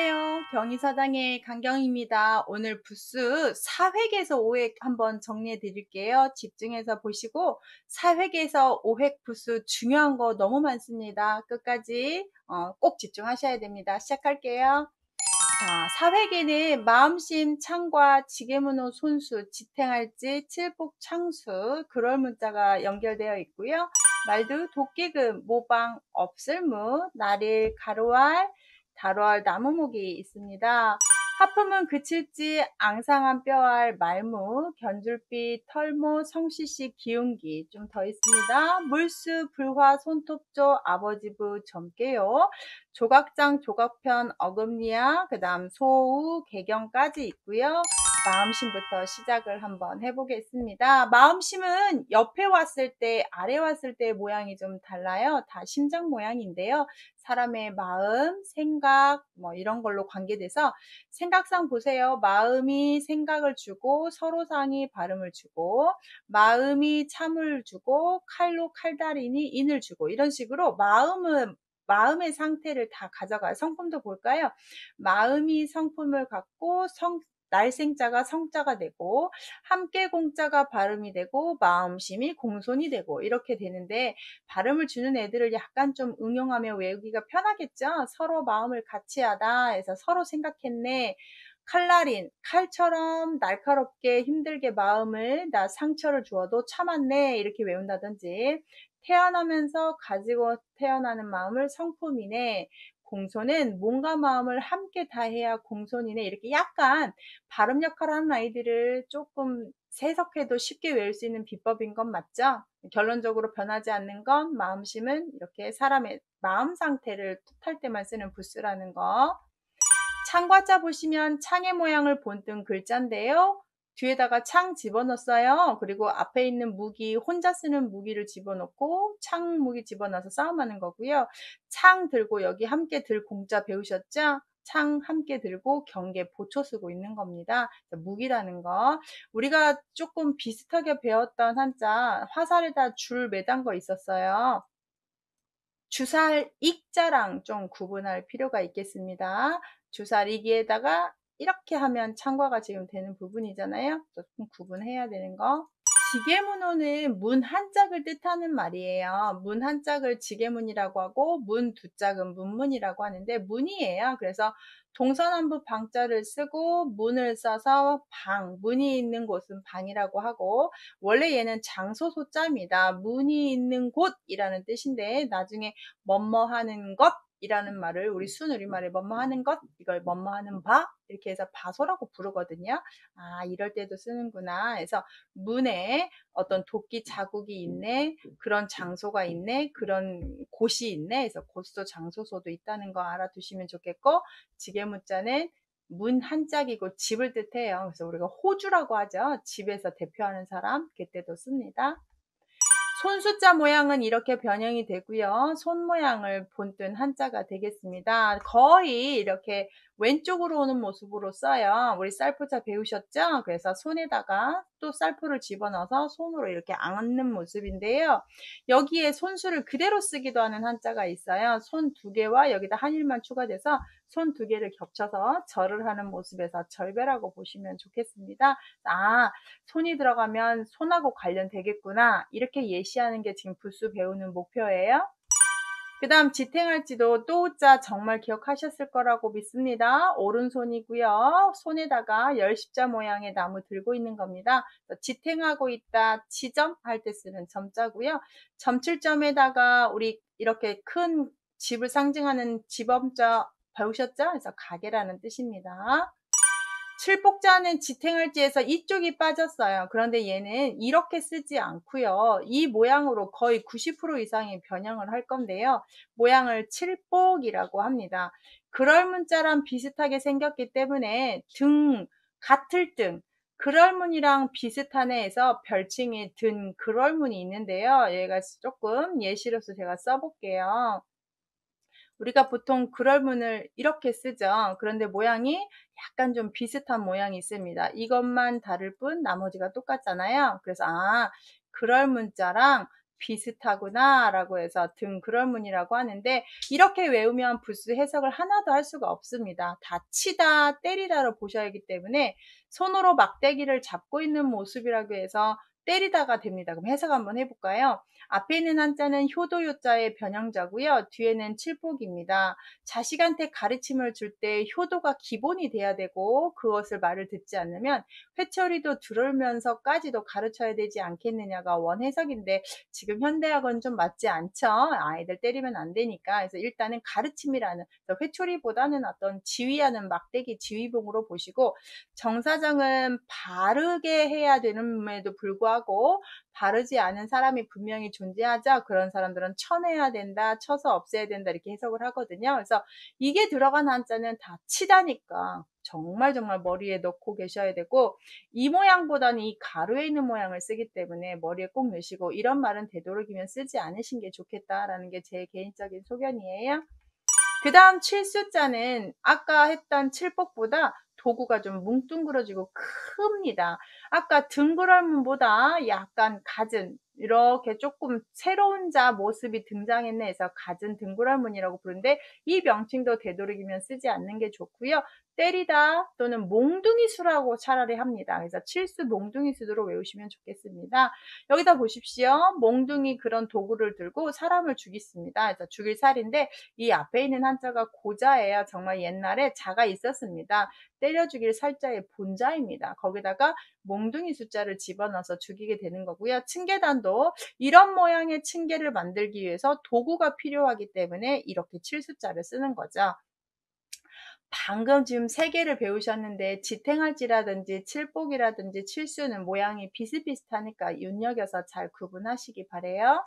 안녕하세요. 경희사당의 강경입니다. 오늘 부스 4획에서 5획 한번 정리해 드릴게요. 집중해서 보시고 4획에서 5획 부스 중요한 거 너무 많습니다. 끝까지 꼭 집중하셔야 됩니다. 시작할게요. 자, 4획에는 마음심, 창과, 지게문호, 손수, 지탱할지, 칠복, 창수, 그럴 문자가 연결되어 있고요. 말두, 도끼금, 모방, 없을무, 나릴, 가로알, 다로알, 나무목이 있습니다. 하품은 그칠지, 앙상한 뼈알, 말무, 견줄비, 털모, 성시시, 기운기 좀 더 있습니다. 물수, 불화, 손톱조, 아버지부, 점괘요. 조각장, 조각편, 어금니야, 그 다음 소우, 개경까지 있고요. 마음심부터 시작을 한번 해보겠습니다. 마음심은 옆에 왔을 때, 아래 왔을 때 모양이 좀 달라요. 다 심장 모양인데요. 사람의 마음, 생각, 뭐 이런 걸로 관계돼서 생각상 보세요. 마음이 생각을 주고 서로상이 발음을 주고 마음이 참을 주고 칼로 칼다리니 인을 주고 이런 식으로 마음의 상태를 다 가져가요. 성품도 볼까요? 마음이 성품을 갖고 날생자가 성자가 되고 함께 공자가 발음이 되고 마음심이 공손이 되고 이렇게 되는데 발음을 주는 애들을 약간 좀 응용하며 외우기가 편하겠죠. 서로 마음을 같이 하다 해서 서로 생각했네. 칼날인 칼처럼 날카롭게 힘들게 마음을 나 상처를 주어도 참았네 이렇게 외운다든지 태어나면서 가지고 태어나는 마음을 성품이네. 공손은 몸과 마음을 함께 다해야 공손이네. 이렇게 약간 발음 역할을 하는 아이들을 조금 세석해도 쉽게 외울 수 있는 비법인 건 맞죠? 결론적으로 변하지 않는 건 마음심은 이렇게 사람의 마음 상태를 뜻할 때만 쓰는 부스라는 거. 창과자 보시면 창의 모양을 본뜬 글자인데요. 뒤에다가 창 집어넣었어요. 그리고 앞에 있는 무기, 혼자 쓰는 무기를 집어넣고 창 무기 집어넣어서 싸움하는 거고요. 창 들고 여기 함께 들 공자 배우셨죠? 창 함께 들고 경계 보초 쓰고 있는 겁니다. 무기라는 거. 우리가 조금 비슷하게 배웠던 한자 화살에다 줄 매단 거 있었어요. 주살 익자랑 좀 구분할 필요가 있겠습니다. 주살 익에다가 이렇게 하면 창과가 지금 되는 부분이잖아요. 조금 구분해야 되는 거. 지게문호는 문 한 짝을 뜻하는 말이에요. 문 한 짝을 지게문이라고 하고 문 두 짝은 문문이라고 하는데 문이에요. 그래서 동서남북 방자를 쓰고 문을 써서 방, 문이 있는 곳은 방이라고 하고 원래 얘는 장소 소자입니다. 문이 있는 곳이라는 뜻인데 나중에 뭐뭐 하는 것 이라는 말을 우리 순우리말에 뭐뭐 하는 것 이걸 뭐뭐 하는 바 이렇게 해서 바소라고 부르거든요. 아 이럴 때도 쓰는구나. 그래서 문에 어떤 도끼 자국이 있네. 그런 장소가 있네. 그런 곳이 있네. 그래서 곳소 장소소도 있다는 거 알아두시면 좋겠고 지게문자는 문 한 짝이고 집을 뜻해요. 그래서 우리가 호주라고 하죠. 집에서 대표하는 사람 그때도 씁니다. 손수자 모양은 이렇게 변형이 되고요. 손 모양을 본뜬 한자가 되겠습니다. 거의 이렇게 왼쪽으로 오는 모습으로 써요. 우리 쌀포자 배우셨죠? 그래서 손에다가 또 쌀포를 집어넣어서 손으로 이렇게 얹는 모습인데요. 여기에 손수를 그대로 쓰기도 하는 한자가 있어요. 손 두 개와 여기다 한일만 추가돼서 손 두 개를 겹쳐서 절을 하는 모습에서 절배라고 보시면 좋겠습니다. 아, 손이 들어가면 손하고 관련되겠구나. 이렇게 예시하는 게 지금 부수 배우는 목표예요. 그 다음 지탱할지도 또자 정말 기억하셨을 거라고 믿습니다. 오른손이고요. 손에다가 열십자 모양의 나무 들고 있는 겁니다. 지탱하고 있다. 지점 할 때 쓰는 점자고요. 점칠점에다가 우리 이렇게 큰 집을 상징하는 집엄자 배우셨죠? 그래서 가게라는 뜻입니다. 칠복자는 지탱할지에서 이쪽이 빠졌어요. 그런데 얘는 이렇게 쓰지 않고요. 이 모양으로 거의 90% 이상이 변형을 할 건데요. 모양을 칠복이라고 합니다. 그럴 문자랑 비슷하게 생겼기 때문에 같을 등, 그럴문이랑 비슷한 애에서 별칭이 든 그럴문이 있는데요. 얘가 조금 예시로서 제가 써볼게요. 우리가 보통 그럴문을 이렇게 쓰죠. 그런데 모양이 약간 좀 비슷한 모양이 있습니다. 이것만 다를 뿐 나머지가 똑같잖아요. 그래서 그럴 문자랑 비슷하구나 라고 해서 등그럴문이라고 하는데, 이렇게 외우면 부스 해석을 하나도 할 수가 없습니다. 다 치다, 때리다로 보셔야 하기 때문에 손으로 막대기를 잡고 있는 모습이라고 해서 때리다가 됩니다. 그럼 해석 한번 해볼까요? 앞에 있는 한자는 효도요자의 변형자고요. 뒤에는 칠복입니다. 자식한테 가르침을 줄 때 효도가 기본이 돼야 되고, 그것을 말을 듣지 않으면 회초리도 들으면서까지도 가르쳐야 되지 않겠느냐가 원해석인데, 지금 현대학은 좀 맞지 않죠. 아이들 때리면 안 되니까. 그래서 일단은 가르침이라는, 회초리보다는 어떤 지휘하는 막대기 지휘봉으로 보시고, 정사정은 바르게 해야 되는에도 불구하고 바르지 않은 사람이 분명히 존재하죠. 그런 사람들은 쳐내야 된다, 쳐서 없애야 된다, 이렇게 해석을 하거든요. 그래서 이게 들어간 한자는 다 치다니까 정말 머리에 넣고 계셔야 되고, 이 모양보다는 이 가로에 있는 모양을 쓰기 때문에 머리에 꼭 넣으시고, 이런 말은 되도록이면 쓰지 않으신 게 좋겠다라는 게 제 개인적인 소견이에요. 그 다음 칠수자는 아까 했던 칠복보다 도구가 좀 뭉뚱그러지고 큽니다. 아까 등그럴문보다 약간 갖은, 이렇게 조금 새로운 자 모습이 등장했네 해서 갖은 등그럴문이라고 부르는데, 이 명칭도 되도록이면 쓰지 않는 게 좋고요. 때리다 또는 몽둥이수라고 차라리 합니다. 그래서 칠수 몽둥이수로 외우시면 좋겠습니다. 여기다 보십시오. 몽둥이 그런 도구를 들고 사람을 죽이습니다. 그래서 죽일 살인데, 이 앞에 있는 한자가 고자예요. 정말 옛날에 자가 있었습니다. 때려 죽일 살자의 본자입니다. 거기다가 몽둥이 숫자를 집어넣어서 죽이게 되는 거고요. 층계단도 이런 모양의 층계를 만들기 위해서 도구가 필요하기 때문에 이렇게 칠숫자를 쓰는 거죠. 방금 지금 3개를 배우셨는데 지탱할지라든지 칠복이라든지 칠수는 모양이 비슷비슷하니까 눈여겨서 잘 구분하시기 바래요.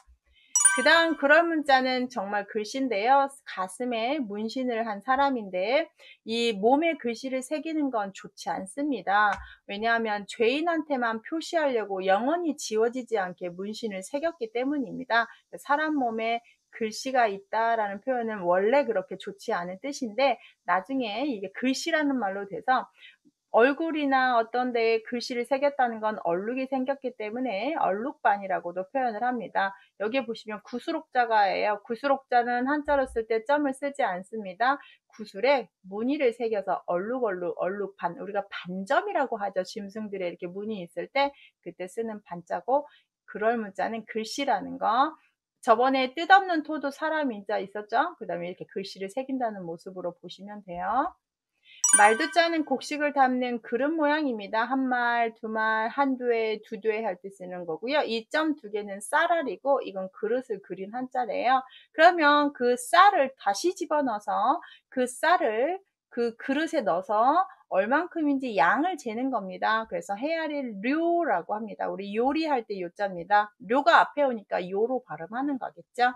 그 다음 그럴문자는 정말 글씨인데요. 가슴에 문신을 한 사람인데, 이 몸에 글씨를 새기는 건 좋지 않습니다. 왜냐하면 죄인한테만 표시하려고 영원히 지워지지 않게 문신을 새겼기 때문입니다. 사람 몸에 글씨가 있다라는 표현은 원래 그렇게 좋지 않은 뜻인데, 나중에 이게 글씨라는 말로 돼서 얼굴이나 어떤 데에 글씨를 새겼다는 건 얼룩이 생겼기 때문에 얼룩반이라고도 표현을 합니다. 여기에 보시면 구수록자가예요. 구수록자는 한자로 쓸 때 점을 쓰지 않습니다. 구술에 무늬를 새겨서 얼룩반, 우리가 반점이라고 하죠. 짐승들에 이렇게 무늬 있을 때 그때 쓰는 반자고, 그럴 문자는 글씨라는 거. 저번에 뜻없는 토도 사람 인자 있었죠? 그 다음에 이렇게 글씨를 새긴다는 모습으로 보시면 돼요. 말두자는 곡식을 담는 그릇 모양입니다. 한 말, 두 말, 한두 회, 두두 회 할 때 쓰는 거고요. 이 점 2개는 쌀알이고, 이건 그릇을 그린 한자래요. 그러면 그 쌀을 다시 집어넣어서 그 쌀을 그 그릇에 넣어서 얼만큼인지 양을 재는 겁니다. 그래서 헤아릴 료라고 합니다. 우리 요리할 때 요자입니다. 료가 앞에 오니까 요로 발음하는 거겠죠.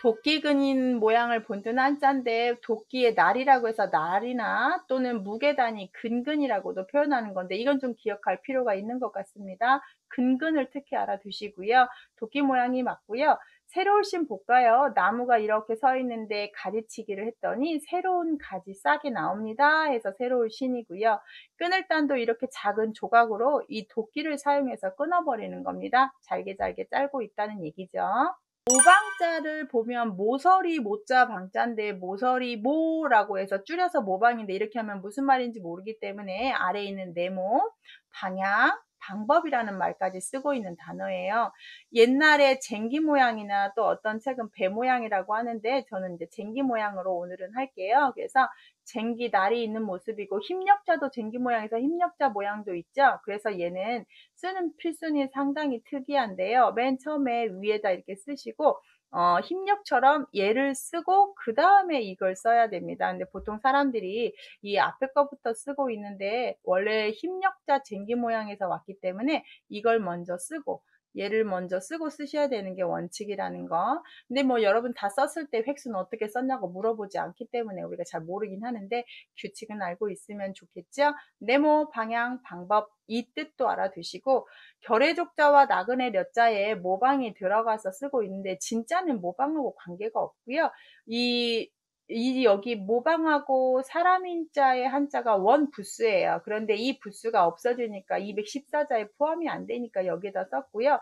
도끼 근인 모양을 본뜬 한자인데, 도끼의 날이라고 해서 날이나 또는 무게단위 근근이라고도 표현하는 건데, 이건 좀 기억할 필요가 있는 것 같습니다. 근근을 특히 알아두시고요. 도끼 모양이 맞고요. 새로운 신 볼까요? 나무가 이렇게 서 있는데 가지치기를 했더니 새로운 가지 싹이 나옵니다 해서 새로운 신이고요. 끊을 단도 이렇게 작은 조각으로 이 도끼를 사용해서 끊어버리는 겁니다. 잘게 짧고 있다는 얘기죠. 모방자를 보면 모서리 모자 방자인데, 모서리 모라고 해서 줄여서 모방인데, 이렇게 하면 무슨 말인지 모르기 때문에 아래에 있는 네모, 방향, 방법이라는 말까지 쓰고 있는 단어예요. 옛날에 쟁기 모양이나 또 어떤 책은 배 모양이라고 하는데, 저는 이제 쟁기 모양으로 오늘은 할게요. 그래서 쟁기 날이 있는 모습이고, 힘력자도 쟁기 모양에서 힘력자 모양도 있죠. 그래서 얘는 쓰는 필순이 상당히 특이한데요. 맨 처음에 위에다 이렇게 쓰시고, 힘력처럼 얘를 쓰고 그 다음에 이걸 써야 됩니다. 근데 보통 사람들이 이 앞에 거부터 쓰고 있는데, 원래 힘력자 쟁기 모양에서 왔기 때문에 이걸 먼저 쓰고 얘를 먼저 쓰고 쓰셔야 되는 게 원칙이라는 거. 근데 뭐 여러분 다 썼을 때 획수는 어떻게 썼냐고 물어보지 않기 때문에 우리가 잘 모르긴 하는데, 규칙은 알고 있으면 좋겠죠. 네모, 방향, 방법, 이 뜻도 알아두시고, 결의족자와 나그네 려자에 모방이 들어가서 쓰고 있는데, 진짜는 모방하고 관계가 없고요. 여기 모방하고 사람인자의 한자가 원부수예요. 그런데 이 부수가 없어지니까 214자에 포함이 안 되니까 여기다 썼고요.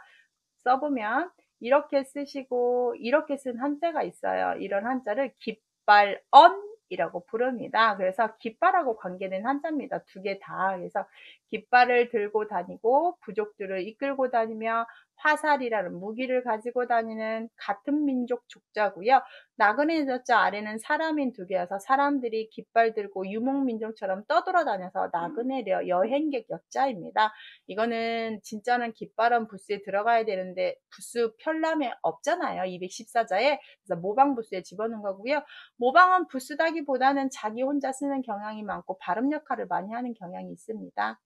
써보면 이렇게 쓰시고 이렇게 쓴 한자가 있어요. 이런 한자를 깃발언이라고 부릅니다. 그래서 깃발하고 관계된 한자입니다. 두 개 다. 그래서 깃발을 들고 다니고 부족들을 이끌고 다니며 화살이라는 무기를 가지고 다니는 같은 민족 족자고요. 나그네 저자 아래는 사람인 두 개여서 사람들이 깃발 들고 유목민족처럼 떠돌아다녀서 나그네 여행객 여자입니다. 이거는 진짜는 깃발은 부스에 들어가야 되는데 부스 편람에 없잖아요. 214자에. 그래서 모방 부스에 집어넣은 거고요. 모방은 부스다기보다는 자기 혼자 쓰는 경향이 많고 발음 역할을 많이 하는 경향이 있습니다.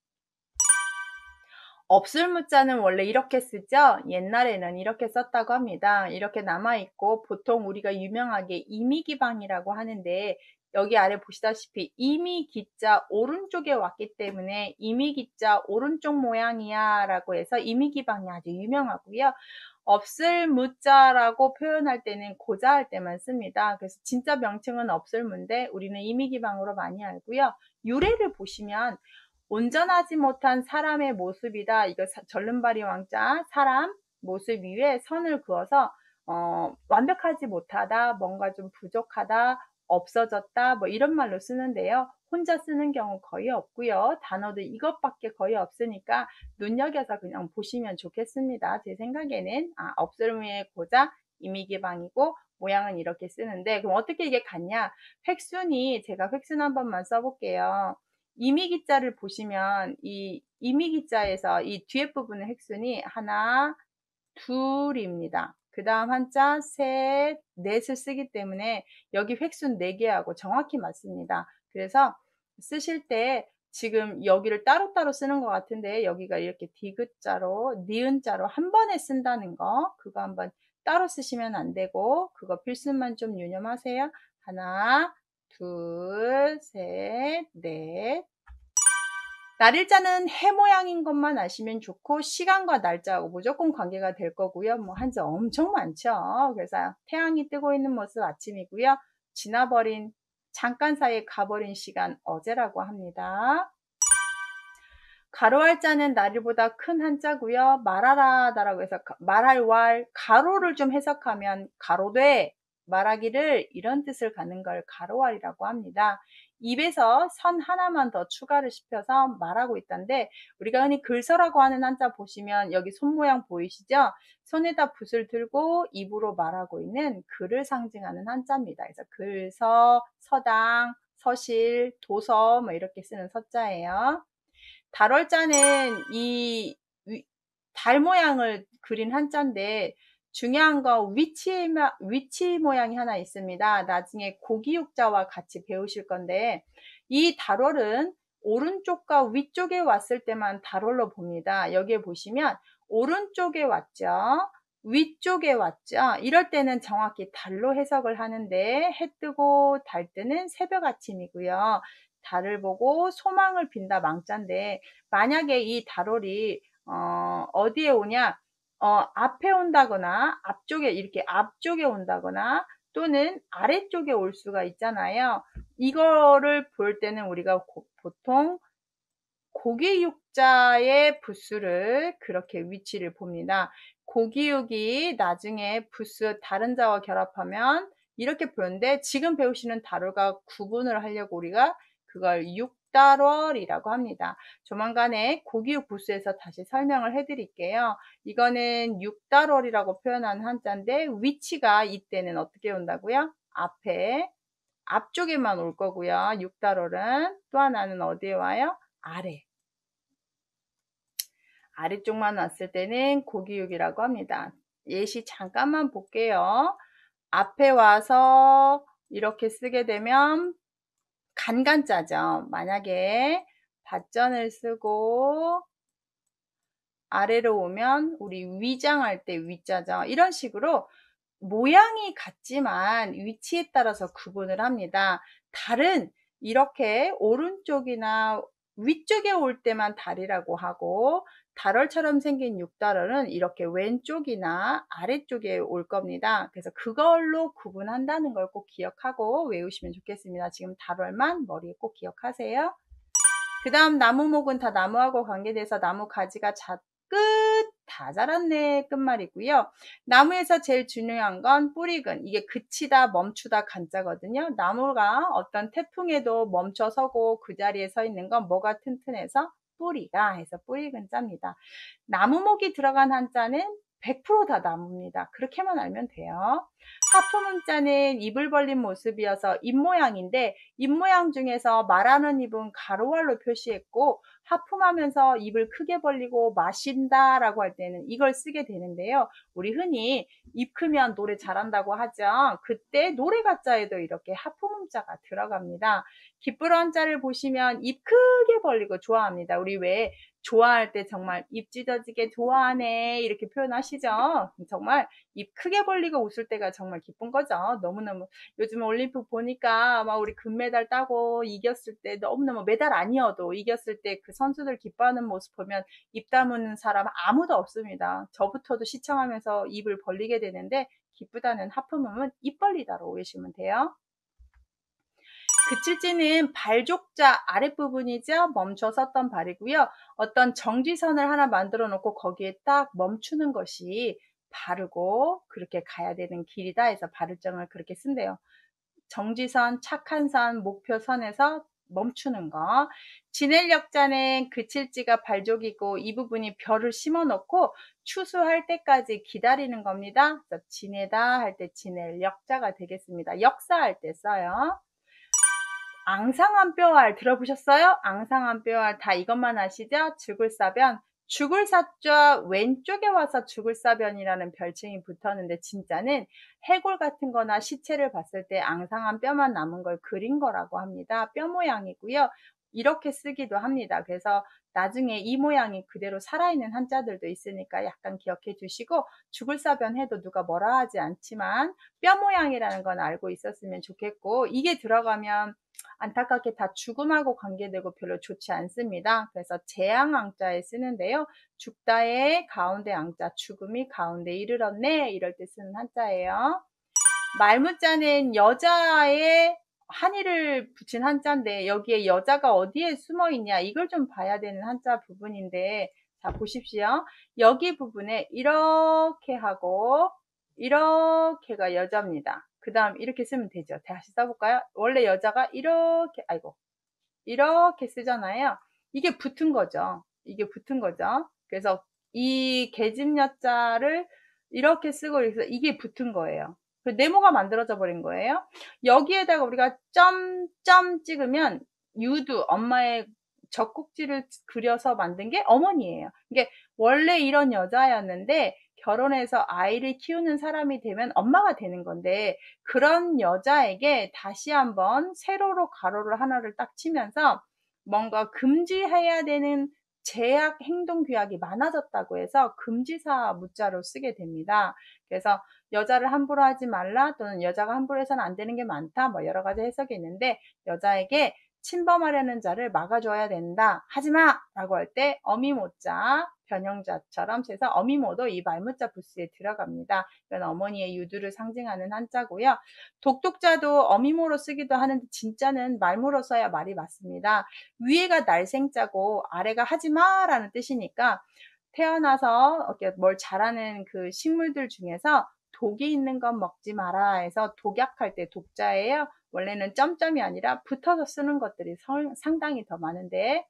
없을 무자는 원래 이렇게 쓰죠. 옛날에는 이렇게 썼다고 합니다. 이렇게 남아있고 보통 우리가 유명하게 이미기방이라고 하는데 여기 아래 보시다시피 이미기자 오른쪽에 왔기 때문에 이미기자 오른쪽 모양이야 라고 해서 이미기방이 아주 유명하고요. 없을 무자라고 표현할 때는 고자할 때만 씁니다. 그래서 진짜 명칭은 없을 무인데 우리는 이미기방으로 많이 알고요. 유래를 보시면 온전하지 못한 사람의 모습이다. 이거 절름발이 왕자 사람 모습 위에 선을 그어서 완벽하지 못하다, 뭔가 좀 부족하다, 없어졌다 뭐 이런 말로 쓰는데요. 혼자 쓰는 경우 거의 없고요. 단어도 이것밖에 거의 없으니까 눈여겨서 그냥 보시면 좋겠습니다. 제 생각에는 없을무의 고자 이미기방이고 모양은 이렇게 쓰는데 그럼 어떻게 이게 같냐? 획순이 제가 획순 한 번만 써볼게요. 이미기자를 보시면 이 이미기자에서 이 뒤에 부분의 획순이 하나, 둘입니다. 그 다음 한자, 셋, 넷을 쓰기 때문에 여기 획순 4개하고 정확히 맞습니다. 그래서 쓰실 때 지금 여기를 따로따로 쓰는 것 같은데 여기가 이렇게 디귿자로, 니은자로 한 번에 쓴다는 거 그거 한번 따로 쓰시면 안 되고 그거 필수만 좀 유념하세요. 하나, 둘, 셋, 넷. 날일자는 해 모양인 것만 아시면 좋고 시간과 날짜하고 무조건 관계가 될 거고요. 뭐 한자 엄청 많죠. 그래서 태양이 뜨고 있는 모습 아침이고요. 지나버린 잠깐 사이에 가버린 시간 어제라고 합니다. 가로할 자는 날일보다 큰 한자고요. 말하라다라고 해서 말할 왈 가로를 좀 해석하면 가로되 말하기를 이런 뜻을 갖는 걸 가로왈이라고 합니다. 입에서 선 하나만 더 추가를 시켜서 말하고 있던데 우리가 흔히 글서라고 하는 한자 보시면 여기 손 모양 보이시죠? 손에다 붓을 들고 입으로 말하고 있는 글을 상징하는 한자입니다. 그래서 글서, 서당, 서실, 도서 뭐 이렇게 쓰는 서자예요. 달월자는 이 달 모양을 그린 한자인데 중요한 거 위치 모양이 하나 있습니다. 나중에 고기육자와 같이 배우실 건데 이 달월은 오른쪽과 위쪽에 왔을 때만 달월로 봅니다. 여기에 보시면 오른쪽에 왔죠. 위쪽에 왔죠. 이럴 때는 정확히 달로 해석을 하는데 해 뜨고 달 뜨는 새벽 아침이고요. 달을 보고 소망을 빈다 망자인데 만약에 이 달월이 어디에 오냐 앞에 온다거나 앞쪽에 이렇게 앞쪽에 온다거나 또는 아래쪽에 올 수가 있잖아요. 이거를 볼 때는 우리가 보통 고기육자의 부수를 그렇게 위치를 봅니다. 고기육이 나중에 부수 다른 자와 결합하면 이렇게 보는데 지금 배우시는 달월과 구분을 하려고 우리가 그걸 육달월이라고 합니다. 조만간에 고기육 부수에서 다시 설명을 해드릴게요. 이거는 육달월이라고 표현하는 한자인데 위치가 이때는 어떻게 온다고요? 앞쪽에만 올 거고요. 육달월은 또 하나는 어디에 와요? 아래쪽만 왔을 때는 고기육이라고 합니다. 예시 잠깐만 볼게요. 앞에 와서 이렇게 쓰게 되면 간간자죠. 만약에 밭전을 쓰고 아래로 오면 우리 위장할 때 위자죠. 이런 식으로 모양이 같지만 위치에 따라서 구분을 합니다. 달은 이렇게 오른쪽이나 위쪽에 올 때만 달이라고 하고 달월처럼 생긴 육달월은 이렇게 왼쪽이나 아래쪽에 올 겁니다. 그래서 그걸로 구분한다는 걸 꼭 기억하고 외우시면 좋겠습니다. 지금 달월만 머리에 꼭 기억하세요. 그 다음 나무목은 다 나무하고 관계돼서 나무 가지가 끝! 다 자랐네 끝말이고요. 나무에서 제일 중요한 건 뿌리근. 이게 그치다, 멈추다 간자거든요. 나무가 어떤 태풍에도 멈춰서고 그 자리에 서 있는 건 뭐가 튼튼해서? 뿌리가 해서 뿌리근자입니다. 나무목이 들어간 한자는 100%다 나무입니다. 그렇게만 알면 돼요. 하프문자는 입을 벌린 모습이어서 입 모양인데 입 모양 중에서 말하는 입은 가로알로 표시했고 하품하면서 입을 크게 벌리고 마신다 라고 할 때는 이걸 쓰게 되는데요. 우리 흔히 입 크면 노래 잘한다고 하죠. 그때 노래 가짜에도 이렇게 하품문자가 들어갑니다. 기쁘러 한자를 보시면 입 크게 벌리고 좋아합니다. 우리 왜 좋아할 때 정말 입 찢어지게 좋아하네 이렇게 표현하시죠. 정말 입 크게 벌리고 웃을 때가 정말 기쁜 거죠. 너무너무 요즘 올림픽 보니까 막 우리 금메달 따고 이겼을 때 너무너무 메달 아니어도 이겼을 때 그 선수들 기뻐하는 모습 보면 입 다무는 사람 아무도 없습니다. 저부터도 시청하면서 입을 벌리게 되는데 기쁘다는 하품음은 입 벌리다로 오해시면 돼요. 그칠지는 발족자 아랫부분이죠. 멈춰 섰던 발이고요. 어떤 정지선을 하나 만들어 놓고 거기에 딱 멈추는 것이 바르고 그렇게 가야 되는 길이다 해서 발을정을 그렇게 쓴대요. 정지선, 착한 선, 목표선에서 멈추는 거. 지낼 역자는 그칠지가 발족이고 이 부분이 별을 심어 놓고 추수할 때까지 기다리는 겁니다. 그래서 지내다 할 때 지낼 역자가 되겠습니다. 역사할 때 써요. 앙상한 뼈알 들어보셨어요? 앙상한 뼈알 다 이것만 아시죠? 죽을사변. 죽을사자 왼쪽에 와서 죽을사변이라는 별칭이 붙었는데 진짜는 해골 같은 거나 시체를 봤을 때 앙상한 뼈만 남은 걸 그린 거라고 합니다. 뼈 모양이고요. 이렇게 쓰기도 합니다. 그래서 나중에 이 모양이 그대로 살아있는 한자들도 있으니까 약간 기억해 주시고 죽을사변 해도 누가 뭐라 하지 않지만 뼈 모양이라는 건 알고 있었으면 좋겠고 이게 들어가면 안타깝게 다 죽음하고 관계되고 별로 좋지 않습니다. 그래서 재앙앙자에 쓰는데요. 죽다의 가운데 앙자, 죽음이 가운데 이르렀네 이럴 때 쓰는 한자예요. 말무자는 여자의 한의를 붙인 한자인데 여기에 여자가 어디에 숨어 있냐 이걸 좀 봐야 되는 한자 부분인데 자 보십시오. 여기 부분에 이렇게 하고 이렇게가 여자입니다. 그 다음 이렇게 쓰면 되죠. 다시 써볼까요? 원래 여자가 이렇게 아이고 이렇게 쓰잖아요. 이게 붙은 거죠. 이게 붙은 거죠. 그래서 이 계집여자를 이렇게 쓰고 있어 이게 붙은 거예요. 그 네모가 만들어져 버린 거예요. 여기에다가 우리가 점 찍으면 유두 엄마의 젖꼭지를 그려서 만든 게 어머니예요. 이게 원래 이런 여자였는데 결혼해서 아이를 키우는 사람이 되면 엄마가 되는 건데 그런 여자에게 다시 한번 세로로 가로를 하나를 딱 치면서 뭔가 금지해야 되는 제약 행동 규약이 많아졌다고 해서 금지사 무자로 쓰게 됩니다. 그래서 여자를 함부로 하지 말라 또는 여자가 함부로 해서는 안 되는 게 많다 뭐 여러 가지 해석이 있는데 여자에게 침범하려는 자를 막아줘야 된다. 하지마! 라고 할 때 어미모자 변형자처럼 해서 어미모도 이 말무자 부스에 들어갑니다. 이건 어머니의 유두를 상징하는 한자고요. 독독자도 어미모로 쓰기도 하는데 진짜는 말모로 써야 말이 맞습니다. 위에가 날생자고 아래가 하지마 라는 뜻이니까 태어나서 뭘 잘하는 그 식물들 중에서 독이 있는 건 먹지 마라 해서 독약할 때 독자예요. 원래는 점점이 아니라 붙어서 쓰는 것들이 상당히 더 많은데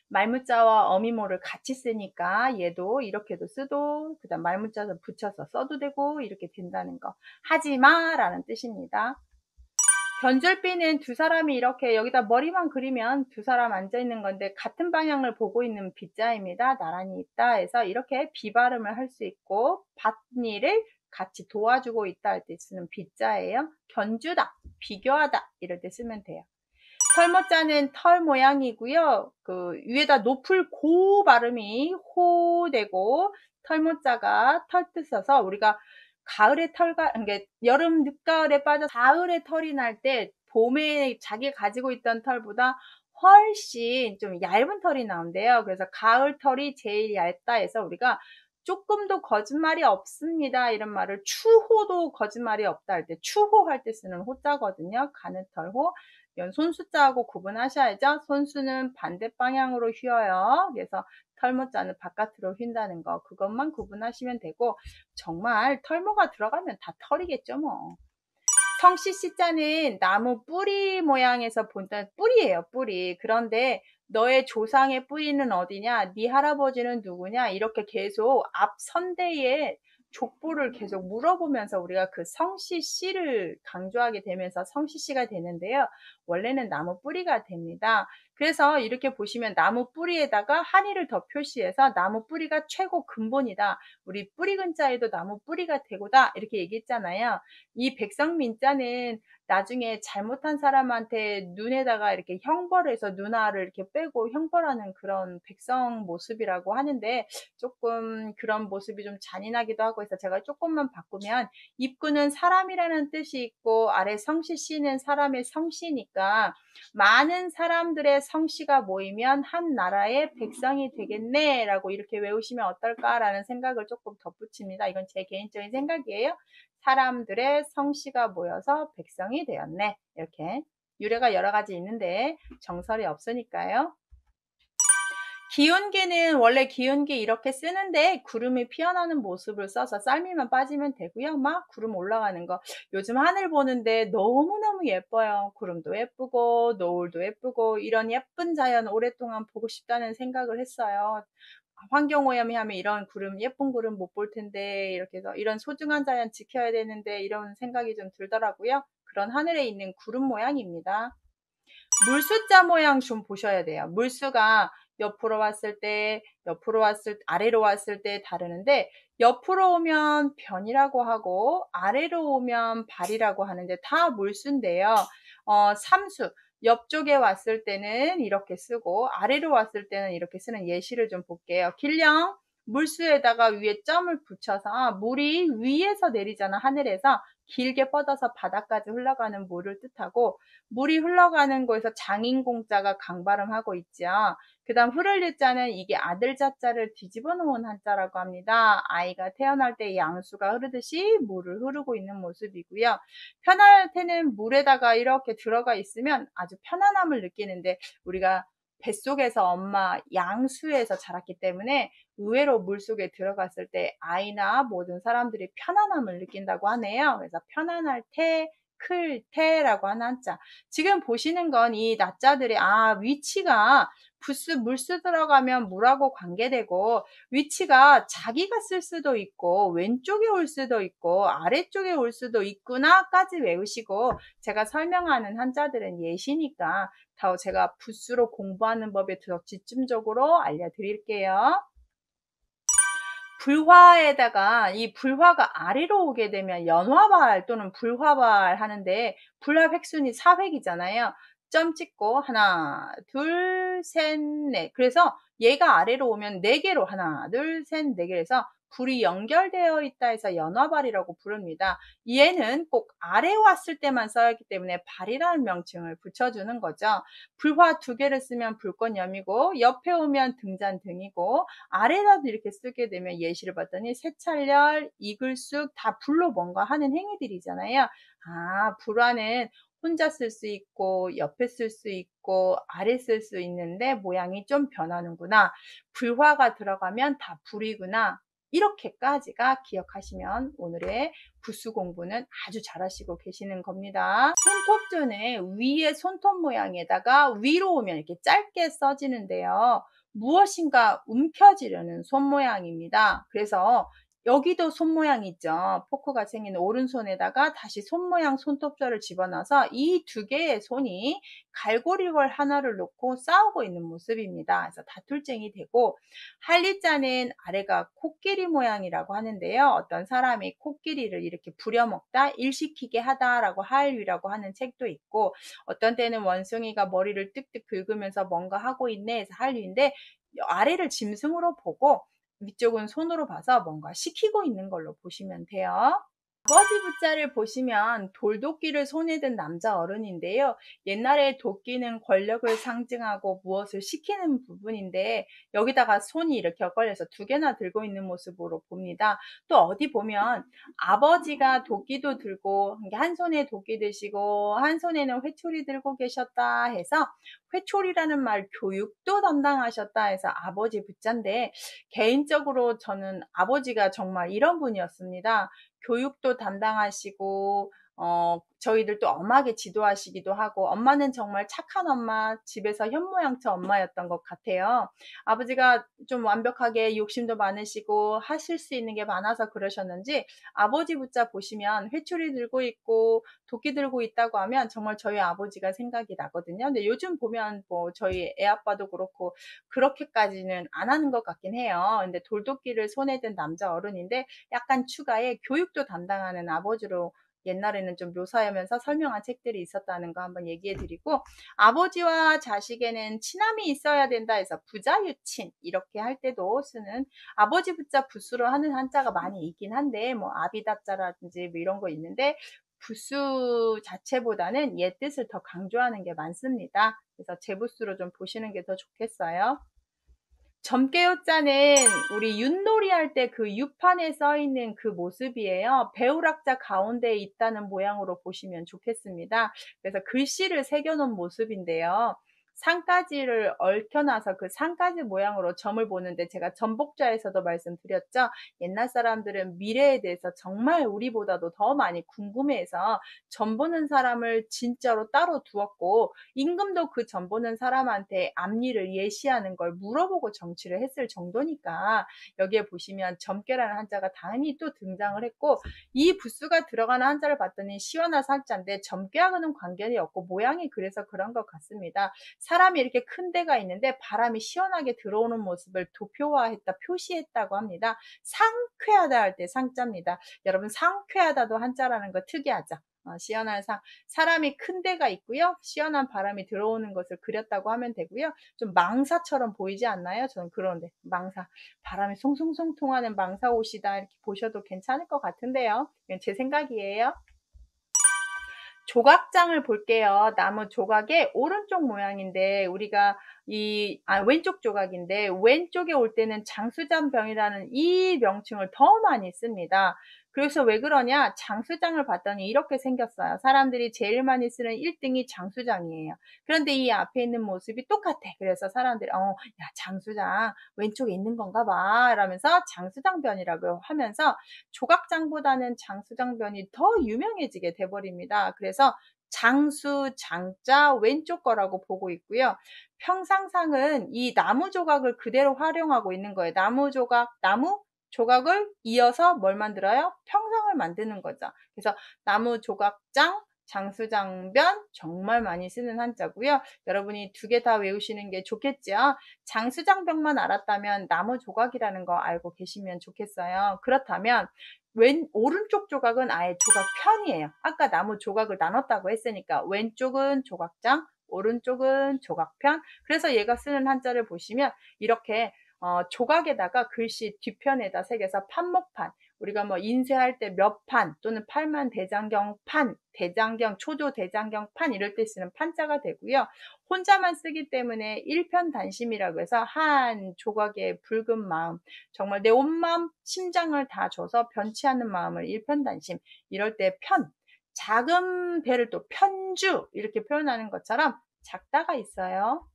말무자와 어미모를 같이 쓰니까 얘도 이렇게도 쓰도 그 다음 말무자도 붙여서 써도 되고 이렇게 된다는 거 하지마 라는 뜻입니다. 변절비는 두 사람이 이렇게 여기다 머리만 그리면 두 사람 앉아 있는 건데 같은 방향을 보고 있는 비자입니다. 나란히 있다 해서 이렇게 비발음을 할 수 있고 밭일을 같이 도와주고 있다 할 때 쓰는 비자예요. 견주다, 비교하다 이럴 때 쓰면 돼요. 털모자는 털 모양이고요. 그 위에다 높을 고 발음이 호 되고 털모자가 털뜻 써서 우리가 가을에 털가 그러니까 여름 늦가을에 빠져 가을에 털이 날 때 봄에 자기가 가지고 있던 털보다 훨씬 좀 얇은 털이 나온대요. 그래서 가을 털이 제일 얇다 해서 우리가 조금도 거짓말이 없습니다. 이런 말을 추호도 거짓말이 없다 할 때 추호 할 때 쓰는 호자거든요. 가느털호. 이건 손수자하고 구분하셔야죠. 손수는 반대 방향으로 휘어요. 그래서 털모자는 바깥으로 휜다는 거, 그것만 구분하시면 되고, 정말 털모가 들어가면 다 털이겠죠 뭐. 성씨 씨자는 나무 뿌리 모양에서 본다. 뿌리예요, 뿌리. 그런데 너의 조상의 뿌리는 어디냐? 네 할아버지는 누구냐? 이렇게 계속 앞 선대의 족보를 계속 물어보면서 우리가 그 성씨 씨를 강조하게 되면서 성씨 씨가 되는데요. 원래는 나무 뿌리가 됩니다. 그래서 이렇게 보시면 나무 뿌리에다가 한의를 더 표시해서 나무 뿌리가 최고 근본이다. 우리 뿌리 근자에도 나무 뿌리가 되고다. 이렇게 얘기했잖아요. 이 백성민자는 나중에 잘못한 사람한테 눈에다가 이렇게 형벌을 해서 눈알을 이렇게 빼고 형벌하는 그런 백성 모습이라고 하는데, 조금 그런 모습이 좀 잔인하기도 하고 해서 제가 조금만 바꾸면, 입구는 사람이라는 뜻이 있고 아래 성씨 씨는 사람의 성씨니까 많은 사람들의 성씨가 모이면 한 나라의 백성이 되겠네 라고 이렇게 외우시면 어떨까라는 생각을 조금 덧붙입니다. 이건 제 개인적인 생각이에요. 사람들의 성씨가 모여서 백성이 되었네. 이렇게 유래가 여러 가지 있는데 정설이 없으니까요. 기운기는 원래 기운기 이렇게 쓰는데 구름이 피어나는 모습을 써서 쌀미만 빠지면 되고요. 막 구름 올라가는 거. 요즘 하늘 보는데 너무너무 예뻐요. 구름도 예쁘고 노을도 예쁘고 이런 예쁜 자연 오랫동안 보고 싶다는 생각을 했어요. 환경오염이 하면 이런 구름, 예쁜 구름 못 볼 텐데, 이렇게 해서 이런 소중한 자연 지켜야 되는데, 이런 생각이 좀 들더라고요. 그런 하늘에 있는 구름 모양입니다. 물수자 모양 좀 보셔야 돼요. 물수가 옆으로 왔을 때, 아래로 왔을 때 다르는데, 옆으로 오면 변이라고 하고, 아래로 오면 발이라고 하는데, 다 물수인데요. 삼수. 옆쪽에 왔을 때는 이렇게 쓰고, 아래로 왔을 때는 이렇게 쓰는 예시를 좀 볼게요. 길령. 물수에다가 위에 점을 붙여서 물이 위에서 내리잖아, 하늘에서. 길게 뻗어서 바닥까지 흘러가는 물을 뜻하고, 물이 흘러가는 곳에서 장인공자가 강발음하고 있죠. 그 다음 흐를릴 자는 이게 아들 자자를 뒤집어 놓은 한자라고 합니다. 아이가 태어날 때 양수가 흐르듯이 물을 흐르고 있는 모습이고요. 편안할 때는 물에다가 이렇게 들어가 있으면 아주 편안함을 느끼는데, 우리가 뱃속에서 엄마 양수에서 자랐기 때문에 의외로 물속에 들어갔을 때 아이나 모든 사람들이 편안함을 느낀다고 하네요. 그래서 편안할 때, 클 때라고 하는 한자. 지금 보시는 건 이 낮자들의 위치가 부스 물수 들어가면 물하고 관계되고, 위치가 자기가 쓸 수도 있고 왼쪽에 올 수도 있고 아래쪽에 올 수도 있구나까지 외우시고, 제가 설명하는 한자들은 예시니까 더 제가 부수로 공부하는 법에 더 집중적으로 알려드릴게요. 불화에다가 이 불화가 아래로 오게 되면 연화발 또는 불화발 하는데, 불화 획순이 4획이잖아요. 점 찍고 하나, 둘, 셋, 넷. 그래서 얘가 아래로 오면 4개로 하나, 둘, 셋, 4개 해서 불이 연결되어 있다 해서 연화발이라고 부릅니다. 얘는 꼭 아래 왔을 때만 써야 하기 때문에 발이라는 명칭을 붙여주는 거죠. 불화 2개를 쓰면 불꽃염이고, 옆에 오면 등잔등이고, 아래라도 이렇게 쓰게 되면 예시를 봤더니 세찰열, 이글쑥 다 불로 뭔가 하는 행위들이잖아요. 불화는 혼자 쓸 수 있고 옆에 쓸 수 있고 아래 쓸 수 있는데 모양이 좀 변하는구나. 불화가 들어가면 다 불이구나. 이렇게까지가 기억하시면 오늘의 부수 공부는 아주 잘하시고 계시는 겁니다. 손톱전에 위에 손톱 모양에다가 위로 오면 이렇게 짧게 써지는데요. 무엇인가 움켜쥐려는 손 모양입니다. 그래서 여기도 손 모양 있죠. 포크가 생긴 오른손에다가 다시 손 모양 손톱절을 집어넣어서 이 2개의 손이 갈고리걸 하나를 놓고 싸우고 있는 모습입니다. 그래서 다툴쟁이 되고, 할리자는 아래가 코끼리 모양이라고 하는데요. 어떤 사람이 코끼리를 이렇게 부려먹다 일시키게 하다라고 할위라고 하는 책도 있고, 어떤 때는 원숭이가 머리를 뜩뜩 긁으면서 뭔가 하고 있네 해서 할위인데, 아래를 짐승으로 보고 위쪽은 손으로 봐서 뭔가 시키고 있는 걸로 보시면 돼요. 아버지 부자를 보시면 돌도끼를 손에 든 남자 어른인데요. 옛날에 도끼는 권력을 상징하고 무엇을 시키는 부분인데, 여기다가 손이 이렇게 엇걸려서 2개나 들고 있는 모습으로 봅니다. 또 어디 보면 아버지가 도끼도 들고 한 손에 도끼 드시고 한 손에는 회초리 들고 계셨다 해서, 회초리라는 말 교육도 담당하셨다 해서 아버지 부자인데 개인적으로 저는 아버지가 정말 이런 분이었습니다. 교육도 담당하시고 저희들 또 엄하게 지도하시기도 하고 엄마는 정말 착한 엄마, 집에서 현모양처 엄마였던 것 같아요. 아버지가 좀 완벽하게 욕심도 많으시고 하실 수 있는 게 많아서 그러셨는지 아버지 붙자 보시면 회초리 들고 있고 도끼 들고 있다고 하면 정말 저희 아버지가 생각이 나거든요. 근데 요즘 보면 뭐 저희 애 아빠도 그렇고 그렇게까지는 안 하는 것 같긴 해요. 근데 돌도끼를 손에 든 남자 어른인데 약간 추가에 교육도 담당하는 아버지로 옛날에는 좀 묘사하면서 설명한 책들이 있었다는 거 한번 얘기해 드리고, 아버지와 자식에는 친함이 있어야 된다 해서 부자유친 이렇게 할 때도 쓰는 아버지 부자 부수로 하는 한자가 많이 있긴 한데 뭐 아비답자라든지 뭐 이런 거 있는데 부수 자체보다는 옛 뜻을 더 강조하는 게 많습니다. 그래서 제부수로 좀 보시는 게 더 좋겠어요. 점괘요자는 우리 윷놀이 할 때 그 유판에 써 있는 그 모습이에요. 배우락자 가운데에 있다는 모양으로 보시면 좋겠습니다. 그래서 글씨를 새겨놓은 모습인데요. 상가지를 얽혀놔서 그 상가지 모양으로 점을 보는데 제가 점복자에서도 말씀드렸죠. 옛날 사람들은 미래에 대해서 정말 우리보다도 더 많이 궁금해해서 점 보는 사람을 진짜로 따로 두었고 임금도 그 점 보는 사람한테 앞일을 예시하는 걸 물어보고 정치를 했을 정도니까 여기에 보시면 점괘라는 한자가 당연히 또 등장을 했고 이 부수가 들어가는 한자를 봤더니 시원한 한자인데 점괘하고는 관계이 없고 모양이 그래서 그런 것 같습니다. 사람이 이렇게 큰 데가 있는데 바람이 시원하게 들어오는 모습을 도표화했다, 표시했다고 합니다. 상쾌하다 할 때 상자입니다. 여러분 상쾌하다도 한자라는 거 특이하죠. 시원한 사람이 큰 데가 있고요. 시원한 바람이 들어오는 것을 그렸다고 하면 되고요. 좀 망사처럼 보이지 않나요? 저는 그런데 망사, 바람이 송송송 통하는 망사 옷이다 이렇게 보셔도 괜찮을 것 같은데요. 이건 제 생각이에요. 조각장을 볼게요. 나무 조각의 오른쪽 모양인데 우리가 왼쪽 조각인데 왼쪽에 올 때는 장수장병이라는 이 명칭을 더 많이 씁니다. 그래서 왜 그러냐? 장수장을 봤더니 이렇게 생겼어요. 사람들이 제일 많이 쓰는 1등이 장수장이에요. 그런데 이 앞에 있는 모습이 똑같아. 그래서 사람들이 야 장수장 왼쪽에 있는 건가 봐 라면서 장수장변이라고 하면서 조각장보다는 장수장변이 더 유명해지게 돼버립니다. 그래서 장수, 장자 왼쪽 거라고 보고 있고요. 평상상은 이 나무 조각을 그대로 활용하고 있는 거예요. 나무 조각을 이어서 뭘 만들어요? 평상을 만드는 거죠. 그래서 나무 조각장, 장수장변 정말 많이 쓰는 한자고요. 여러분이 두 개 다 외우시는 게 좋겠죠. 장수장변만 알았다면 나무 조각이라는 거 알고 계시면 좋겠어요. 그렇다면 오른쪽 조각은 아예 조각편이에요. 아까 나무 조각을 나눴다고 했으니까 왼쪽은 조각장, 오른쪽은 조각편. 그래서 얘가 쓰는 한자를 보시면 이렇게 조각에다가 글씨 뒤편에다 새겨서 판목판, 우리가 뭐 인쇄할 때 몇 판 또는 팔만 대장경 판, 대장경, 초조 대장경 판 이럴 때 쓰는 판자가 되고요. 혼자만 쓰기 때문에 일편단심이라고 해서 한 조각의 붉은 마음, 정말 내 온 마음, 심장을 다 줘서 변치 않는 마음을 일편단심, 이럴 때 편, 작은 배를 또 편주 이렇게 표현하는 것처럼 작다가 있어요.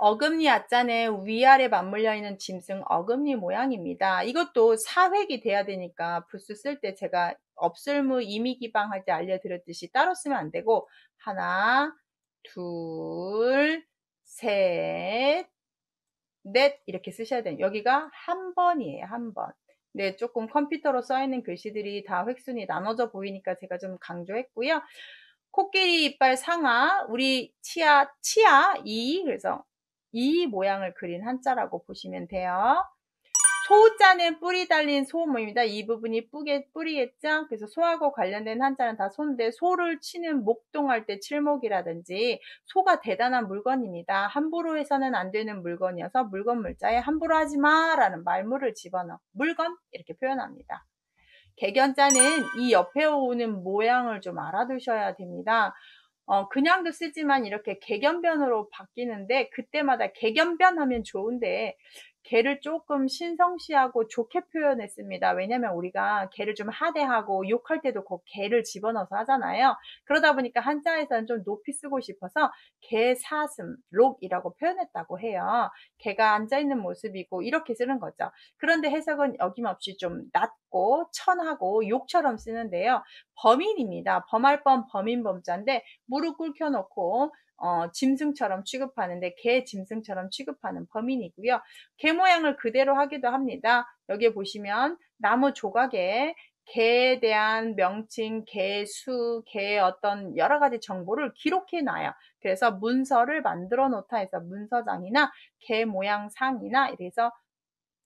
어금니 아자는 위아래 맞물려 있는 짐승 어금니 모양입니다. 이것도 사획이 돼야 되니까 부수 쓸 때 제가 업술무 임의기방 할 때 알려드렸듯이 따로 쓰면 안 되고 하나, 둘, 셋, 넷 이렇게 쓰셔야 돼요. 여기가 한 번이에요. 한 번. 네, 조금 컴퓨터로 써있는 글씨들이 다 획순이 나눠져 보이니까 제가 좀 강조했고요. 코끼리 이빨 상하, 우리 치아, 그래서 이 모양을 그린 한자라고 보시면 돼요. 소자는 뿔이 달린 소모입니다. 이 부분이 뿔이겠죠? 그래서 소하고 관련된 한자는 다 소인데 소를 치는 목동할 때 칠목이라든지 소가 대단한 물건입니다. 함부로 해서는 안 되는 물건이어서 물건 물자에 함부로 하지 마라는 말물을 집어넣어 물건 이렇게 표현합니다. 개견자는 이 옆에 오는 모양을 좀 알아두셔야 됩니다. 그냥도 쓰지만 이렇게 개견변으로 바뀌는데 그때마다 개견변 하면 좋은데 개를 조금 신성시하고 좋게 표현했습니다. 왜냐면 우리가 개를 좀 하대하고 욕할 때도 그 개를 집어넣어서 하잖아요. 그러다 보니까 한자에서는 좀 높이 쓰고 싶어서 개사슴, 록이라고 표현했다고 해요. 개가 앉아있는 모습이고 이렇게 쓰는 거죠. 그런데 해석은 어김없이 좀 낮고 천하고 욕처럼 쓰는데요. 범인입니다. 범할 뻔 범인 범자인데 무릎 꿇혀 놓고 짐승처럼 취급하는데 개 짐승처럼 취급하는 범인이고요. 개 모양을 그대로 하기도 합니다. 여기에 보시면 나무 조각에 개에 대한 명칭, 개 수, 개의 어떤 여러 가지 정보를 기록해 놔요. 그래서 문서를 만들어 놓다 해서 문서장이나 개 모양 상이나 이래서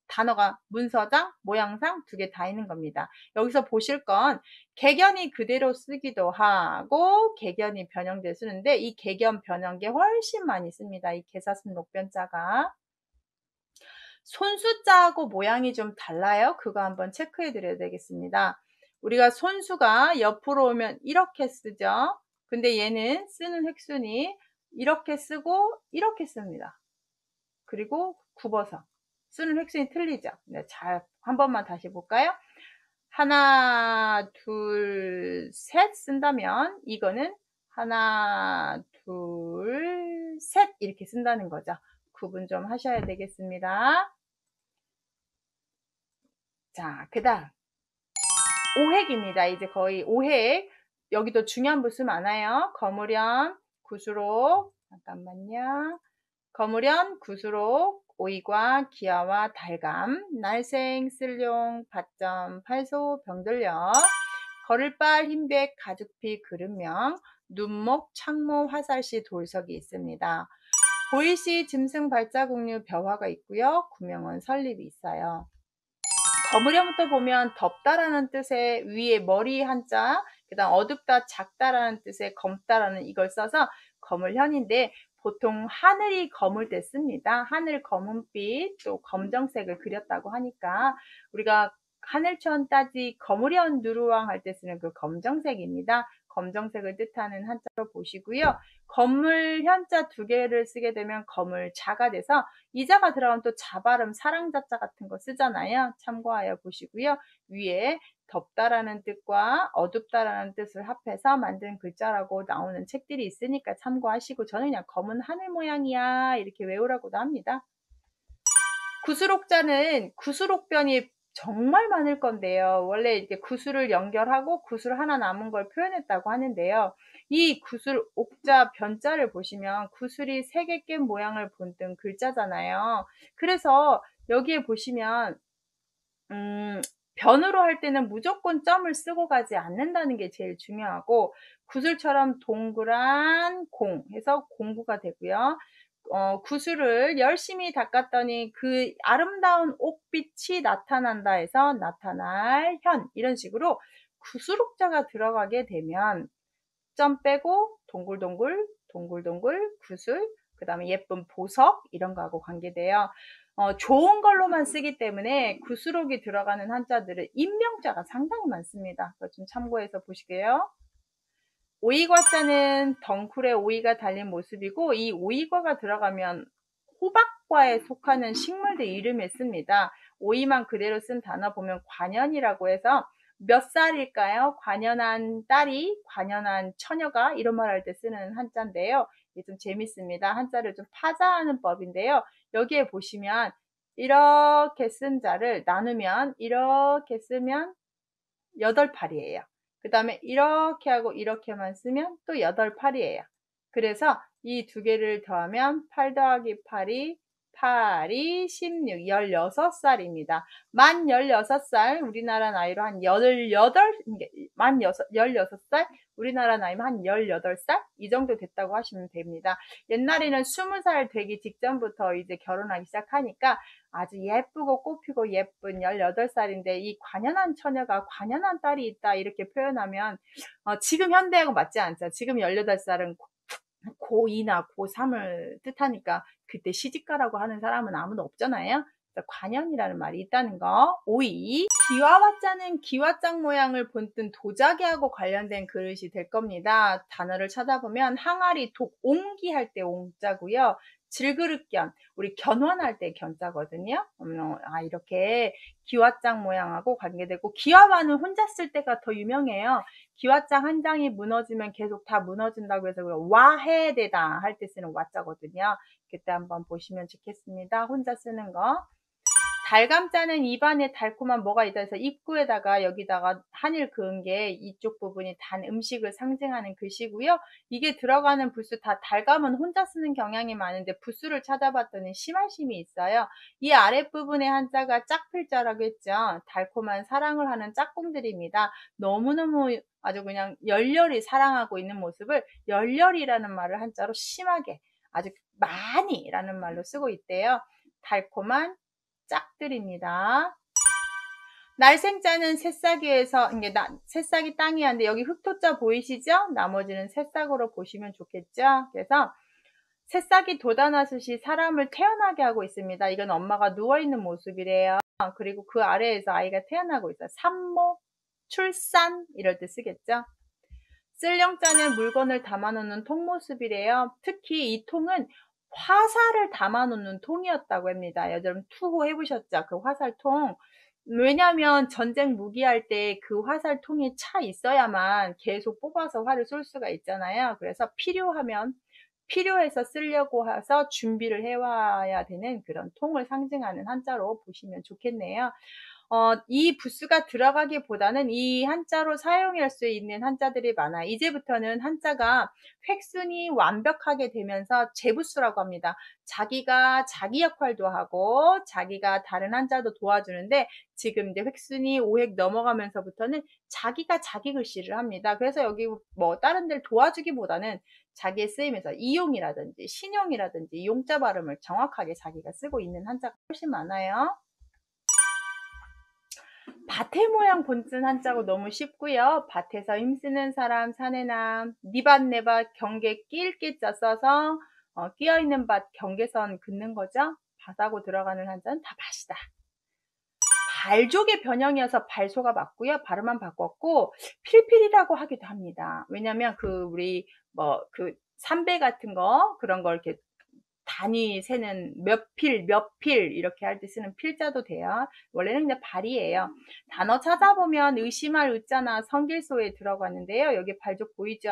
단어가 문서장, 모양상 두 개 다 있는 겁니다. 여기서 보실 건 개견이 그대로 쓰기도 하고 개견이 변형돼 쓰는데 이 개견 변형계 훨씬 많이 씁니다. 이 개사슴 녹변자가. 손수자하고 모양이 좀 달라요. 그거 한번 체크해 드려야 되겠습니다. 우리가 손수가 옆으로 오면 이렇게 쓰죠. 근데 얘는 쓰는 획순이 이렇게 쓰고 이렇게 씁니다. 그리고 굽어서 쓰는 획순이 틀리죠. 네, 잘 한 번만 다시 볼까요? 하나, 둘, 셋 쓴다면 이거는 하나, 둘, 셋 이렇게 쓴다는 거죠. 구분 좀 하셔야 되겠습니다. 자, 그 다음 5획입니다. 이제 거의 5획. 여기도 중요한 부수 많아요. 거무련, 구수록, 잠깐만요. 거무련, 구수록, 오이과, 기아와 달감, 날생, 쓸룡, 밭점, 팔소, 병들력, 거를빨, 흰백, 가죽피, 그릇명, 눈목, 창모, 화살시, 돌석이 있습니다. 보일시, 짐승, 발자국류, 벼화가 있고요. 구명은 설립이 있어요. 거무령부터 보면 덥다라는 뜻의 위에 머리 한자, 그 다음 어둡다, 작다라는 뜻의 검다라는 이걸 써서 거물현인데 보통 하늘이 거물 때 씁니다. 하늘 검은빛, 또 검정색을 그렸다고 하니까 우리가 하늘천 따지 거무련 누르왕 할 때 쓰는 그 검정색입니다. 검정색을 뜻하는 한자로 보시고요. 거물 현자 두 개를 쓰게 되면 거물자가 돼서 이자가 들어가면 또 자발음 사랑자자 같은 거 쓰잖아요. 참고하여 보시고요. 위에 덥다라는 뜻과 어둡다라는 뜻을 합해서 만든 글자라고 나오는 책들이 있으니까 참고하시고 저는 그냥 검은 하늘 모양이야 이렇게 외우라고도 합니다. 구수록자는 구수록변이 정말 많을 건데요. 원래 이렇게 구수를 연결하고 구술 하나 남은 걸 표현했다고 하는데요. 이 구술 옥자 변자를 보시면 구술이 3개 깬 모양을 본뜬 글자잖아요. 그래서 여기에 보시면 변으로 할 때는 무조건 점을 쓰고 가지 않는다는 게 제일 중요하고 구술처럼 동그란 공 해서 공구가 되고요. 구슬을 열심히 닦았더니 그 아름다운 옥빛이 나타난다 해서 나타날 현 이런 식으로 구슬옥자가 들어가게 되면 점 빼고 동글동글 동글동글 구슬 그 다음에 예쁜 보석 이런 거하고 관계돼요. 좋은 걸로만 쓰기 때문에 구슬옥이 들어가는 한자들은 인명자가 상당히 많습니다. 그거 좀 참고해서 보시게요. 오이과자는 덩쿨에 오이가 달린 모습이고 이 오이과가 들어가면 호박과에 속하는 식물들 이름을 씁니다. 오이만 그대로 쓴 단어 보면 관연이라고 해서 몇 살일까요? 관연한 딸이 관연한 처녀가 이런 말 할 때 쓰는 한자인데요. 이게 좀 재밌습니다. 한자를 좀 파자하는 법인데요. 여기에 보시면 이렇게 쓴 자를 나누면 이렇게 쓰면 8팔이에요. 그 다음에 이렇게 하고 이렇게만 쓰면 또 8팔이에요. 그래서 이 두 개를 더하면 8 더하기 8이 8이 16, 16살입니다. 만 16살, 우리나라 나이로 한 18, 만 16살, 우리나라 나이면 한 18살? 이 정도 됐다고 하시면 됩니다. 옛날에는 20살 되기 직전부터 이제 결혼하기 시작하니까 아주 예쁘고 꽃피고 예쁜 18살인데 이 관연한 처녀가 관연한 딸이 있다 이렇게 표현하면 지금 현대하고 맞지 않죠. 지금 18살은 고2나 고3을 뜻하니까 그때 시집가라고 하는 사람은 아무도 없잖아요. 관연이라는 말이 있다는 거. 5위 기와와자는 기와장 모양을 본뜬 도자기하고 관련된 그릇이 될 겁니다. 단어를 찾아보면 항아리 독 옹기 할 때 옹자고요. 질그릇견, 우리 견훤할 때 견자거든요. 이렇게 기와장 모양하고 관계되고, 기와만은 혼자 쓸 때가 더 유명해요. 기와장 한 장이 무너지면 계속 다 무너진다고 해서 와해되다 할 때 쓰는 와자거든요. 그때 한번 보시면 좋겠습니다. 혼자 쓰는 거. 달감자는 입안에 달콤한 뭐가 있다 해서 입구에다가 여기다가 한일 그은 게 이쪽 부분이 단 음식을 상징하는 글씨고요. 이게 들어가는 부수 다 달감은 혼자 쓰는 경향이 많은데 부수를 찾아봤더니 심할심이 있어요. 이 아랫부분의 한자가 짝필자라고 했죠. 달콤한 사랑을 하는 짝꿍들입니다. 너무너무 아주 그냥 열렬히 사랑하고 있는 모습을 열렬이라는 말을 한자로 심하게 아주 많이 라는 말로 쓰고 있대요. 달콤한 짝들입니다. 날생자는 새싹위에서, 이게 새싹이 땅이 한데 여기 흑토자 보이시죠? 나머지는 새싹으로 보시면 좋겠죠? 그래서 새싹이 돋아나듯이 사람을 태어나게 하고 있습니다. 이건 엄마가 누워있는 모습이래요. 그리고 그 아래에서 아이가 태어나고 있어요. 산모, 출산 이럴 때 쓰겠죠? 쓸령자는 물건을 담아놓는 통 모습이래요. 특히 이 통은 화살을 담아놓는 통이었다고 합니다. 여러분 투호 해보셨죠? 그 화살통. 왜냐하면 전쟁 무기할 때 그 화살통이 차 있어야만 계속 뽑아서 활을 쏠 수가 있잖아요. 그래서 필요해서 쓰려고 해서 준비를 해와야 되는 그런 통을 상징하는 한자로 보시면 좋겠네요. 이 부수가 들어가기보다는 이 한자로 사용할 수 있는 한자들이 많아요. 이제부터는 한자가 획순이 완벽하게 되면서 재부수라고 합니다. 자기가 자기 역할도 하고 자기가 다른 한자도 도와주는데 지금 이제 획순이 5획 넘어가면서부터는 자기가 자기 글씨를 합니다. 그래서 여기 뭐 다른 데를 도와주기보다는 자기의 쓰임에서 이용이라든지 신용이라든지 용자 발음을 정확하게 자기가 쓰고 있는 한자가 훨씬 많아요. 밭의 모양 본뜬 한자고 너무 쉽고요. 밭에서 힘쓰는 사람 사내남, 니밭 내밭 경계 끼일끼자 써서 끼어있는 밭 경계선 긋는 거죠. 밭하고 들어가는 한자는 다 밭이다. 발족의 변형이어서 발소가 맞고요. 발음만 바꿨고 필필이라고 하기도 합니다. 왜냐면 우리 삼배 같은 거 그런 걸 이렇게 단위 세는 몇 필 이렇게 할 때 쓰는 필자도 돼요. 원래는 그냥 발이에요. 단어 찾아보면 의심할 의자나 성길소에 들어가는데요. 여기 발족 보이죠?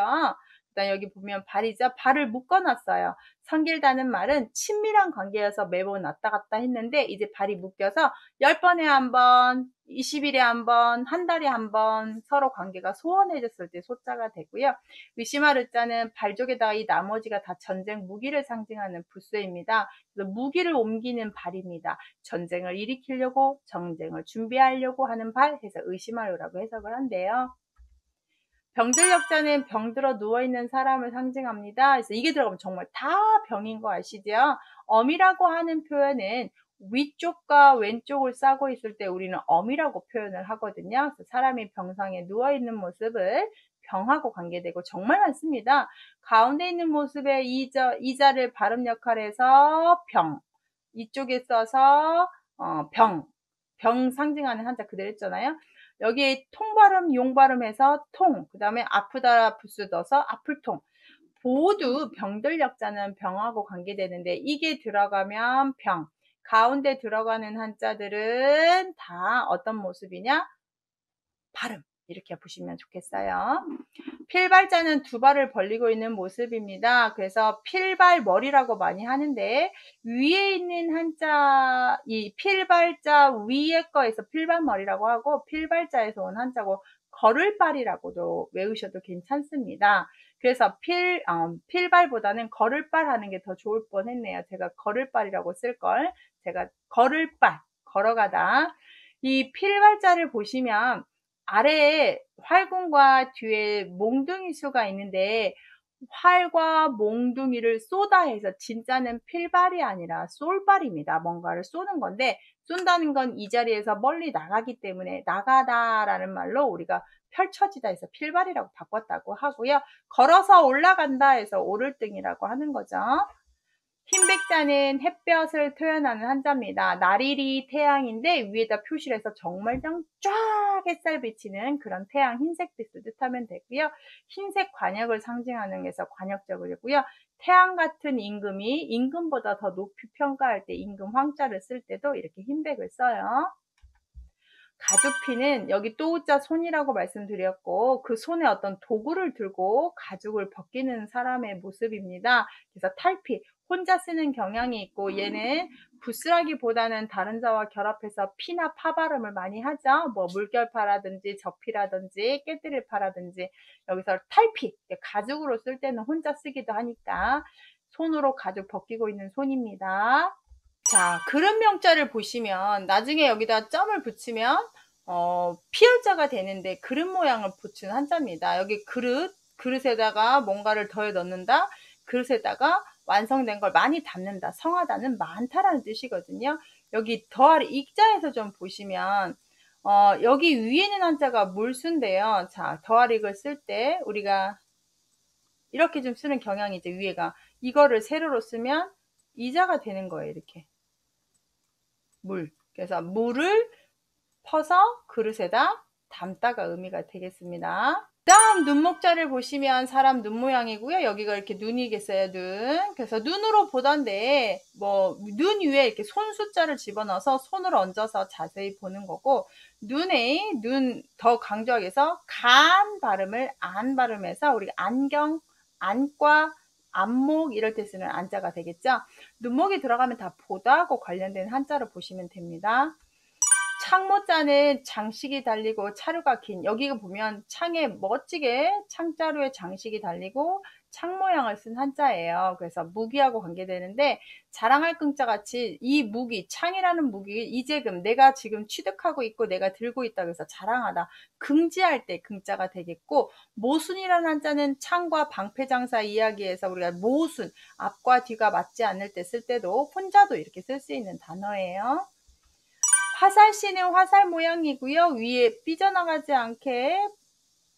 그다음 여기 보면 발이죠. 발을 묶어놨어요. 성길다는 말은 친밀한 관계여서 매번 왔다 갔다 했는데 이제 발이 묶여서 10번에 한 번, 20일에 한 번, 한 달에 한 번 서로 관계가 소원해졌을 때 소자가 되고요. 의심할 의자는 발족에다가 이 나머지가 다 전쟁 무기를 상징하는 부수입니다. 그래서 무기를 옮기는 발입니다. 전쟁을 일으키려고 정쟁을 준비하려고 하는 발 해서 의심할 의라고 해석을 한대요. 병들역자는 병들어 누워있는 사람을 상징합니다. 그래서 이게 들어가면 정말 다 병인 거 아시죠? 엄이라고 하는 표현은 위쪽과 왼쪽을 싸고 있을 때 우리는 엄이라고 표현을 하거든요. 그래서 사람이 병상에 누워있는 모습을 병하고 관계되고 정말 많습니다. 가운데 있는 모습에 이자를 발음 역할에서 병, 이쪽에 써서 병 상징하는 한자 그대로 했잖아요. 여기 통발음, 용발음해서 통, 그 다음에 아프다 부수 넣어서 아플통. 모두 병들 역자는 병하고 관계되는데 이게 들어가면 병. 가운데 들어가는 한자들은 다 어떤 모습이냐? 발음. 이렇게 보시면 좋겠어요. 필발자는 두 발을 벌리고 있는 모습입니다. 그래서 필발머리라고 많이 하는데 위에 있는 한자, 이 필발자 위에 거에서 필발머리라고 하고 필발자에서 온 한자고 걸을발이라고도 외우셔도 괜찮습니다. 그래서 필발보다는 걸을발 하는 게 더 좋을 뻔했네요. 제가 걸을발이라고 쓸걸. 제가 걸을발, 걸어가다. 이 필발자를 보시면 아래에 활군과 뒤에 몽둥이 수가 있는데 활과 몽둥이를 쏟아 해서 진짜는 필발이 아니라 쏠발입니다. 뭔가를 쏘는 건데 쏜다는 건 이 자리에서 멀리 나가기 때문에 나가다라는 말로 우리가 펼쳐지다 해서 필발이라고 바꿨다고 하고요. 걸어서 올라간다 해서 오를등이라고 하는 거죠. 흰백자는 햇볕을 표현하는 한자입니다. 날일이 태양인데 위에다 표시를 해서 정말 그냥 쫙 햇살 비치는 그런 태양 흰색빛을 뜻하면 되고요. 흰색 관역을 상징하는 게서 관역적이고요. 태양 같은 임금이 임금보다 더 높이 평가할 때 임금 황자를 쓸 때도 이렇게 흰백을 써요. 가죽피는 여기 또우자 손이라고 말씀드렸고 그 손에 어떤 도구를 들고 가죽을 벗기는 사람의 모습입니다. 그래서 탈피, 혼자 쓰는 경향이 있고 얘는 부스라기보다는 다른 자와 결합해서 피나 파 발음을 많이 하죠. 뭐 물결파라든지 접피라든지 깨뜨릴파라든지 여기서 탈피, 가죽으로 쓸 때는 혼자 쓰기도 하니까 손으로 가죽 벗기고 있는 손입니다. 자, 그릇 명자를 보시면 나중에 여기다 점을 붙이면 피열자가 되는데 그릇 모양을 붙이는 한자입니다. 여기 그릇에다가 뭔가를 더해 넣는다. 그릇에다가 완성된 걸 많이 담는다. 성하다는 많다라는 뜻이거든요. 여기 더하리 익자에서 좀 보시면 여기 위에 있는 한자가 물수인데요. 자, 더하리를 쓸 때 우리가 이렇게 좀 쓰는 경향이 이제 위에가 이거를 세로로 쓰면 이자가 되는 거예요. 이렇게. 물. 그래서 물을 퍼서 그릇에다 담다가 의미가 되겠습니다. 다음 눈목자를 보시면 사람 눈 모양이고요. 여기가 이렇게 눈이겠어요. 눈. 그래서 눈으로 보던데 뭐 눈 위에 이렇게 손 숫자를 집어넣어서 손을 얹어서 자세히 보는 거고 눈에 눈 더 강조하기 위해서 간 발음을 안 발음해서 우리가 안경, 안과, 안목 이럴 때 쓰는 안자가 되겠죠. 눈목이 들어가면 다 보다하고 관련된 한자로 보시면 됩니다. 창모자는 장식이 달리고 차루가 긴 여기가 보면 창에 멋지게 창자루에 장식이 달리고 창 모양을 쓴 한자예요. 그래서 무기하고 관계되는데 자랑할 끈자 같이 이 무기 창이라는 무기 이재금 내가 지금 취득하고 있고 내가 들고 있다 그래서 자랑하다 긍지할 때 긍자가 되겠고 모순이라는 한자는 창과 방패장사 이야기에서 우리가 모순 앞과 뒤가 맞지 않을 때 쓸 때도 혼자도 이렇게 쓸 수 있는 단어예요. 화살씨는 화살 모양이고요. 위에 삐져나가지 않게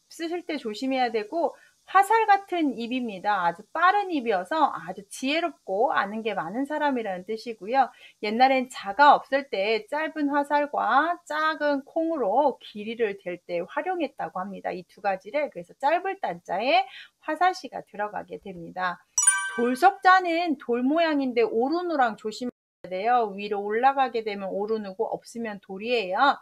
쓰실 때 조심해야 되고 화살 같은 입입니다. 아주 빠른 입이어서 아주 지혜롭고 아는 게 많은 사람이라는 뜻이고요. 옛날엔 자가 없을 때 짧은 화살과 작은 콩으로 길이를 댈 때 활용했다고 합니다. 이 두 가지를 그래서 짧을 단자에 화살씨가 들어가게 됩니다. 돌석자는 돌 모양인데 오르누랑 조심 돼요. 위로 올라가게 되면 오르누고 없으면 돌이에요.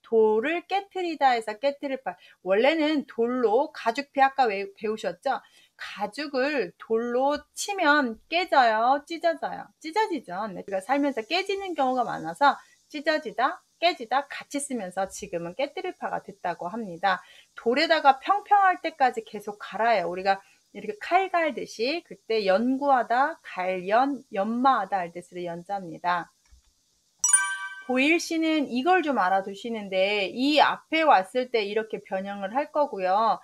돌을 깨트리다 해서 깨트릴파. 원래는 돌로 가죽피 아까 배우셨죠? 가죽을 돌로 치면 깨져요. 찢어져요. 찢어지죠. 우리가 살면서 깨지는 경우가 많아서 찢어지다 깨지다 같이 쓰면서 지금은 깨트릴파가 됐다고 합니다. 돌에다가 평평할 때까지 계속 갈아요. 우리가 이렇게 칼 갈듯이 그때 연구하다, 연마하다 할 때 쓰는 연자입니다. 보일씨는 이걸 좀 알아두시는데 이 앞에 왔을 때 이렇게 변형을 할 거고요.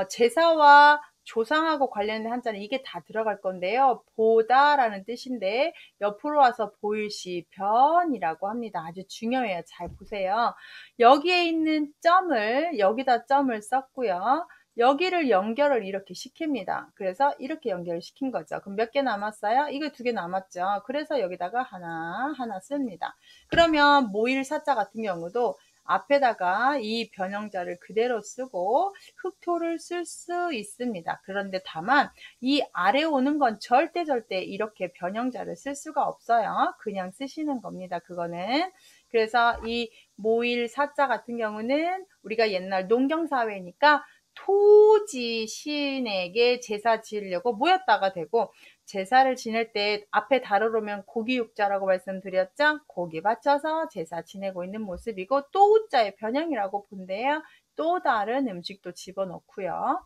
제사와 조상하고 관련된 한자는 이게 다 들어갈 건데요. 보다라는 뜻인데 옆으로 와서 보일시 변이라고 합니다. 아주 중요해요. 잘 보세요. 여기에 있는 점을 여기다 점을 썼고요. 여기를 연결을 이렇게 시킵니다. 그래서 이렇게 연결을 시킨 거죠. 그럼 몇 개 남았어요? 이거 2개 남았죠. 그래서 여기다가 하나 씁니다. 그러면 모일 사자 같은 경우도 앞에다가 이 변형자를 그대로 쓰고 흑토를 쓸 수 있습니다. 그런데 다만 이 아래 오는 건 절대 이렇게 변형자를 쓸 수가 없어요. 그냥 쓰시는 겁니다. 그거는. 그래서 이 모일 사자 같은 경우는 우리가 옛날 농경사회니까 토지 신에게 제사 지으려고 모였다가 되고 제사를 지낼 때 앞에 다루면 고기육자라고 말씀드렸죠. 고기 바쳐서 제사 지내고 있는 모습이고 또 우자의 변형이라고 본데요. 또 다른 음식도 집어넣고요.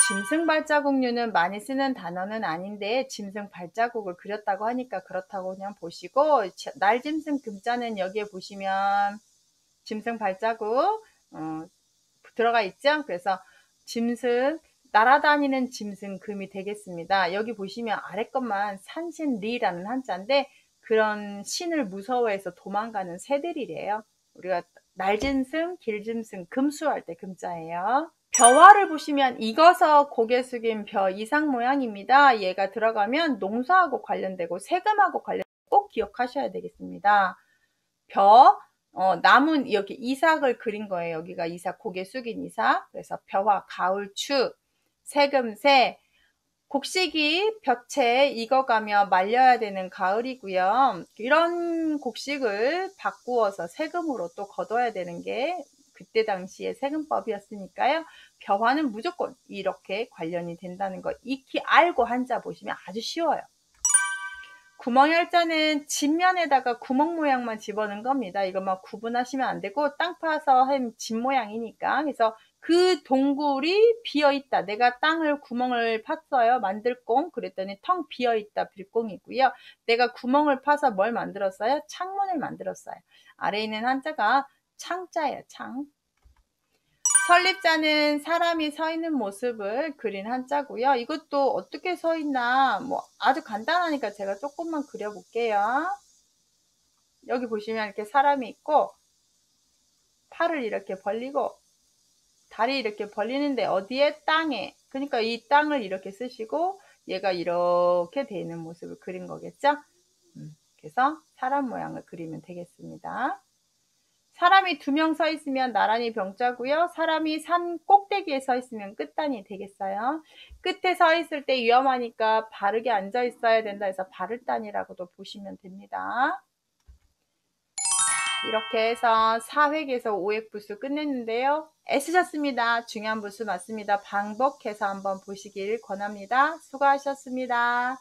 짐승 발자국류는 많이 쓰는 단어는 아닌데 짐승 발자국을 그렸다고 하니까 그렇다고 그냥 보시고 날짐승 금자는 여기에 보시면 짐승 발자국 들어가 있죠. 그래서 짐승 날아다니는 짐승 금이 되겠습니다. 여기 보시면 아래 것만 산신리라는 한자인데 그런 신을 무서워해서 도망가는 새들이래요. 우리가 날짐승, 길짐승, 금수할 때 금자예요. 벼화를 보시면 익어서 고개 숙인 벼 이상 모양입니다. 얘가 들어가면 농사하고 관련되고 세금하고 관련되고 꼭 기억하셔야 되겠습니다. 나무 여기 이삭을 그린 거예요. 여기가 이삭, 고개 숙인 이삭. 그래서 벼화, 가을추, 세금새, 곡식이 볕에 익어가며 말려야 되는 가을이고요. 이런 곡식을 바꾸어서 세금으로 또 거둬야 되는 게 그때 당시의 세금법이었으니까요. 벼화는 무조건 이렇게 관련이 된다는 거 익히 알고 한자 보시면 아주 쉬워요. 구멍열자는 집면에다가 구멍 모양만 집어넣은 겁니다. 이거 막 구분하시면 안 되고 땅 파서 한 집 모양이니까. 그래서 그 동굴이 비어있다. 내가 땅을 구멍을 팠어요. 만들공. 그랬더니 텅 비어있다. 빌공이고요. 내가 구멍을 파서 뭘 만들었어요? 창문을 만들었어요. 아래에 있는 한자가 창자예요. 창. 설립자는 사람이 서 있는 모습을 그린 한자고요. 이것도 어떻게 서 있나 뭐 아주 간단하니까 제가 조금만 그려볼게요. 여기 보시면 이렇게 사람이 있고 팔을 이렇게 벌리고 다리 이렇게 벌리는데 어디에? 땅에. 그러니까 이 땅을 이렇게 쓰시고 얘가 이렇게 돼 있는 모습을 그린 거겠죠. 그래서 사람 모양을 그리면 되겠습니다. 사람이 2명 서 있으면 나란히 병자고요. 사람이 산 꼭대기에 서 있으면 끝단이 되겠어요. 끝에 서 있을 때 위험하니까 바르게 앉아 있어야 된다 해서 바를단이라고도 보시면 됩니다. 이렇게 해서 4획에서 5획 부수 끝냈는데요. 애쓰셨습니다. 중요한 부수 맞습니다. 반복해서 한번 보시길 권합니다. 수고하셨습니다.